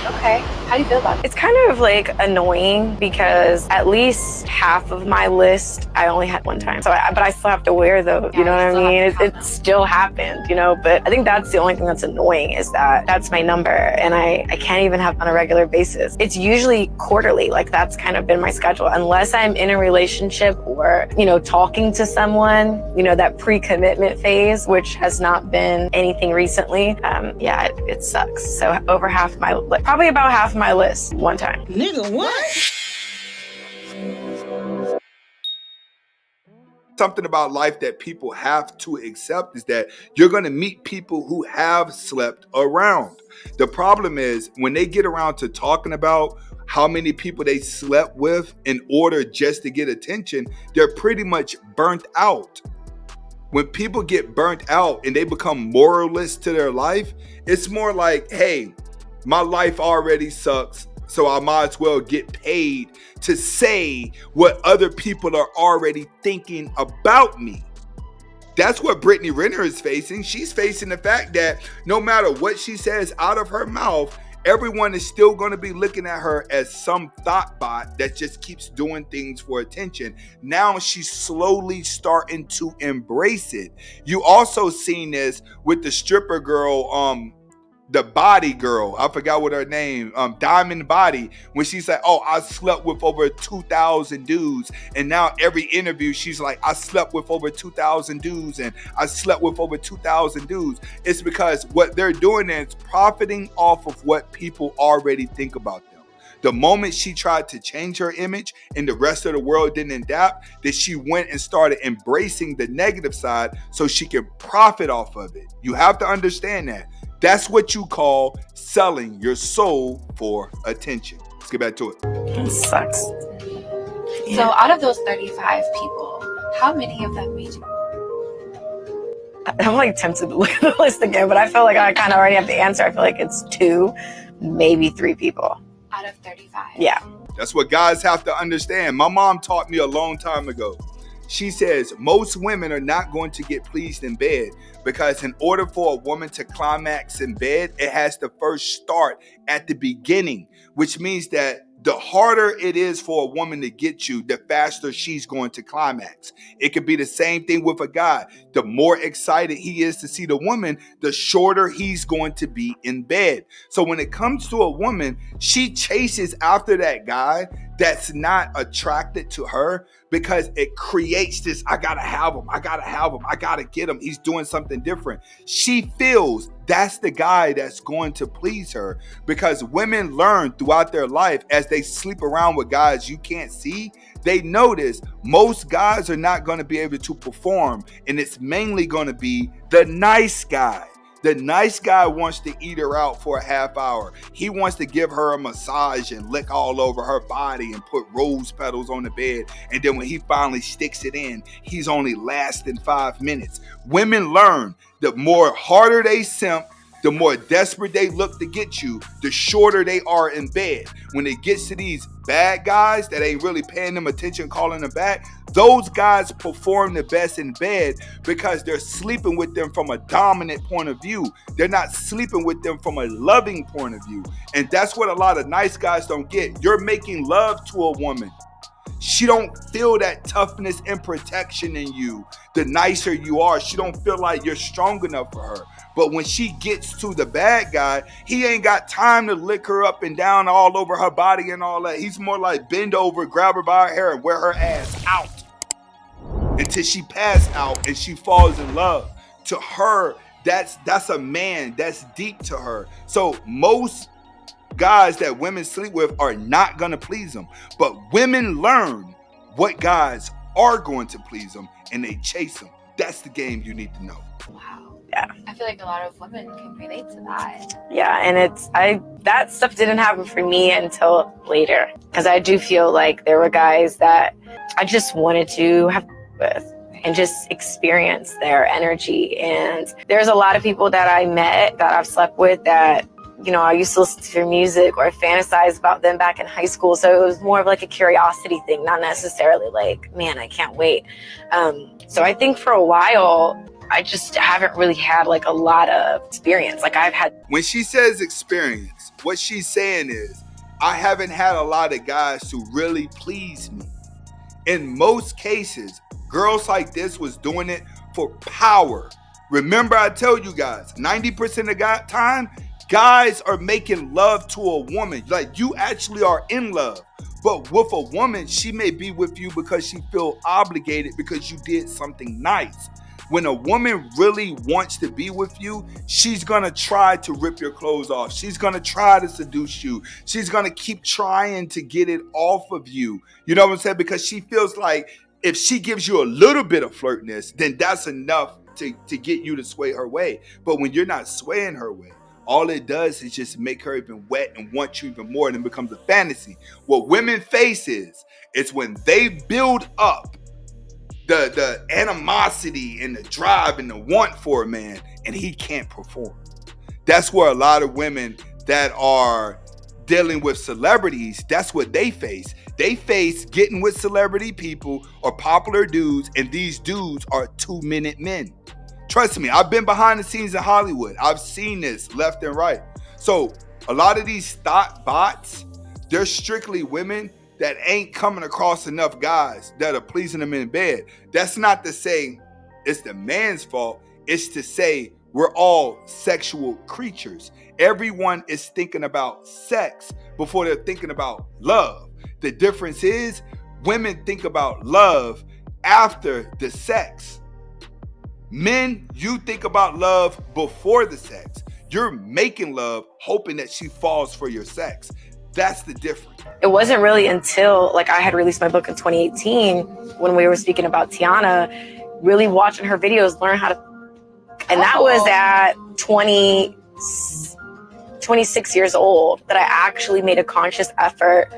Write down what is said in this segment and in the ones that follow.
Okay. How do you feel about it? It's kind of like annoying because at least half of my list I only had one time. But I still have to wear those. Yeah, You know what I mean? It still still happened, you know. But I think that's the only thing that's annoying is that that's my number, and I can't even have it on a regular basis. It's usually quarterly. Like that's kind of been my schedule, unless I'm in a relationship or talking to someone. That pre-commitment phase, which has not been anything recently. Yeah, it sucks. So over half my, probably about half my list one time. Nigga, what? Something about life that people have to accept is that you're going to meet people who have slept around. The problem is when they get around to talking about how many people they slept with in order just to get attention, they're pretty much burnt out. When people get burnt out and they become moralists to their life, it's more like, hey, my life already sucks, so I might as well get paid to say what other people are already thinking about me. That's what Brittany Renner is facing. She's facing the fact that no matter what she says out of her mouth, everyone is still going to be looking at her as some thought bot that just keeps doing things for attention. Now she's slowly starting to embrace it. You also seen this with the stripper girl, the body girl, I forgot what her name, Diamond Body, when she's like, oh, I slept with over 2,000 dudes. And now every interview, she's like, I slept with over 2,000 dudes and I slept with over 2,000 dudes. It's because what they're doing is profiting off of what people already think about them. The moment she tried to change her image and the rest of the world didn't adapt, that she went and started embracing the negative side so she can profit off of it. You have to understand that. That's what you call selling your soul for attention. Let's get back to it. It sucks. So out of those 35 people, how many of them made you? I'm like tempted to look at the list again, but I feel like I kind of already have the answer. I feel like it's 2, maybe 3 people. Out of 35? Yeah. That's what guys have to understand. My mom taught me a long time ago. She says most women are not going to get pleased in bed because in order for a woman to climax in bed, it has to first start at the beginning, which means that the harder it is for a woman to get you, the faster she's going to climax. It could be the same thing with a guy. The more excited he is to see the woman, the shorter he's going to be in bed. So when it comes to a woman, she chases after that guy that's not attracted to her because it creates this, I gotta have him, I gotta get him, he's doing something different. She feels that's the guy that's going to please her because women learn throughout their life as they sleep around with guys you can't see, they notice most guys are not going to be able to perform, and it's mainly going to be the nice guy. The nice guy wants to eat her out for a half hour. He wants to give her a massage and lick all over her body and put rose petals on the bed. And then when he finally sticks it in, he's only lasting 5 minutes. Women learn the more harder they simp, the more desperate they look to get you, the shorter they are in bed. When it gets to these bad guys that ain't really paying them attention, calling them back, those guys perform the best in bed because they're sleeping with them from a dominant point of view. They're not sleeping with them from a loving point of view. And that's what a lot of nice guys don't get. You're making love to a woman. She don't feel that toughness and protection in you. The nicer you are, she don't feel like you're strong enough for her. But when she gets to the bad guy, he ain't got time to lick her up and down all over her body and all that. He's more like bend over, grab her by her hair and wear her ass out until she pass out and she falls in love. To her, that's a man. That's deep to her. So most guys that women sleep with are not going to please them. But women learn what guys are going to please them and they chase them. That's the game you need to know. Wow. Yeah. I feel like a lot of women can relate to that. Yeah, and that stuff didn't happen for me until later. Because I do feel like there were guys that I just wanted to have with and just experience their energy. And there's a lot of people that I met that I've slept with that, I used to listen to their music or fantasize about them back in high school. So it was more of like a curiosity thing, not necessarily like, man, I can't wait. So I think for a while, I just haven't really had like a lot of experience. Like I've had. When she says experience, what she's saying is, I haven't had a lot of guys who really please me. In most cases, girls like this was doing it for power. Remember, I tell you guys, 90% of the time, guys are making love to a woman. Like, you actually are in love. But with a woman, she may be with you because she feel obligated because you did something nice. When a woman really wants to be with you, she's going to try to rip your clothes off. She's going to try to seduce you. She's going to keep trying to get it off of you. You know what I'm saying? Because she feels like if she gives you a little bit of flirtness, then that's enough to get you to sway her way. But when you're not swaying her way, all it does is just make her even wet and want you even more, and it becomes a fantasy. What women face is when they build up the animosity and the drive and the want for a man, and he can't perform. That's where a lot of women that are dealing with celebrities, that's what they face. They face getting with celebrity people or popular dudes, and these dudes are 2-minute men. Trust me, I've been behind the scenes in Hollywood. I've seen this left and right. So a lot of these thought bots, they're strictly women that ain't coming across enough guys that are pleasing them in bed. That's not to say it's the man's fault. It's to say we're all sexual creatures. Everyone is thinking about sex before they're thinking about love. The difference is women think about love after the sex. Men, you think about love before the sex. You're making love hoping that she falls for your sex. That's the difference. It wasn't really until like I had released my book in 2018 when we were speaking about Tiana, really watching her videos, learn how to, and that was at 26 years old that I actually made a conscious effort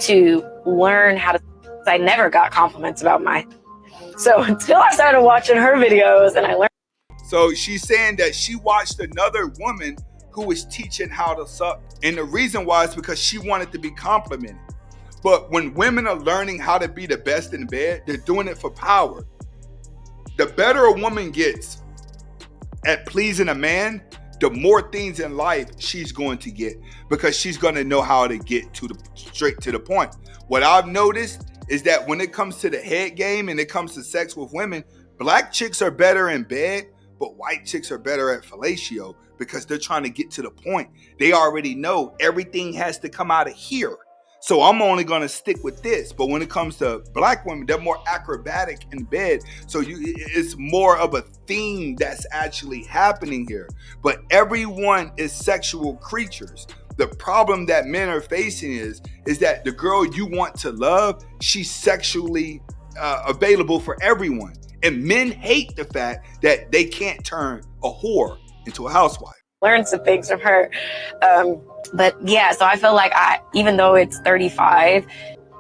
to learn how to, I never got compliments about so until I started watching her videos and I learned. So she's saying that she watched another woman who was teaching how to suck. And the reason why is because she wanted to be complimented. But when women are learning how to be the best in bed, they're doing it for power. The better a woman gets at pleasing a man, the more things in life she's going to get, because she's going to know how to get straight to the point. What I've noticed is that when it comes to the head game and it comes to sex with women, black chicks are better in bed, but white chicks are better at fellatio because they're trying to get to the point. They already know everything has to come out of here. So I'm only going to stick with this. But when it comes to black women, they're more acrobatic in bed. So it's more of a theme that's actually happening here. But everyone is sexual creatures. The problem that men are facing is that the girl you want to love, she's sexually available for everyone. And men hate the fact that they can't turn a whore into a housewife. Learn some things from her. But yeah, so I feel like even though it's 35,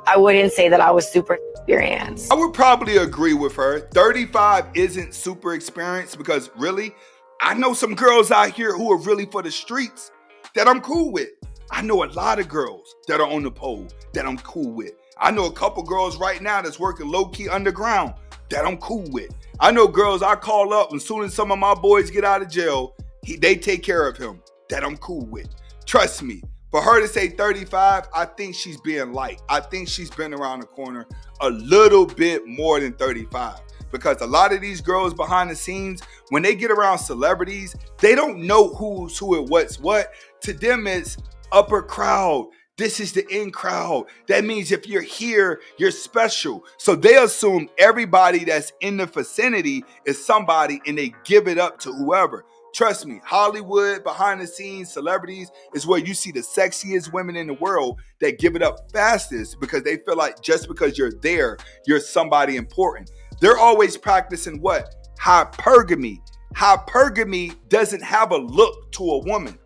I wouldn't say that I was super experienced. I would probably agree with her. 35 isn't super experienced because really, I know some girls out here who are really for the streets that I'm cool with. I know a lot of girls that are on the pole that I'm cool with. I know a couple girls right now that's working low-key underground that I'm cool with. I know girls I call up, and as soon as some of my boys get out of jail, they take care of him, that I'm cool with. Trust me, for her to say 35, I think she's being light. I think she's been around the corner a little bit more than 35. Because a lot of these girls behind the scenes, when they get around celebrities, they don't know who's who and what's what. To them, it's upper crowd. This is the in crowd. That means if you're here, you're special. So they assume everybody that's in the vicinity is somebody, and they give it up to whoever. Trust me, Hollywood, behind the scenes, celebrities is where you see the sexiest women in the world that give it up fastest because they feel like just because you're there, you're somebody important. They're always practicing what? Hypergamy. Hypergamy doesn't have a look to a woman.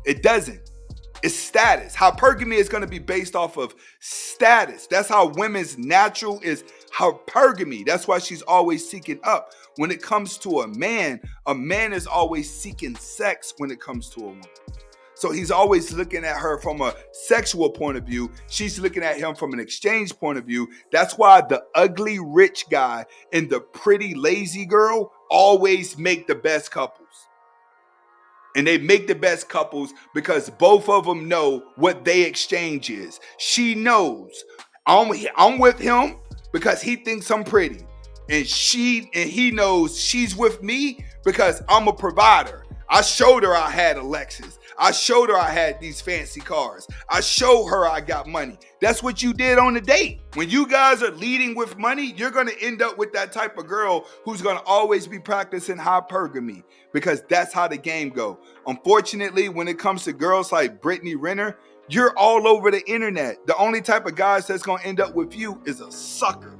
It doesn't. It's status. Hypergamy is going to be based off of status. That's how women's natural is hypergamy. That's why she's always seeking up. When it comes to a man is always seeking sex when it comes to a woman. So he's always looking at her from a sexual point of view. She's looking at him from an exchange point of view. That's why the ugly rich guy and the pretty lazy girl always make the best couples. And they make the best couples because both of them know what they exchange is. She knows I'm with him because he thinks I'm pretty. And he knows she's with me because I'm a provider. I showed her I had a Lexus. I showed her I had these fancy cars. I showed her I got money. That's what you did on the date. When you guys are leading with money, you're going to end up with that type of girl who's going to always be practicing hypergamy because that's how the game go. Unfortunately, when it comes to girls like Brittany Renner, you're all over the internet. The only type of guys that's going to end up with you is a sucker.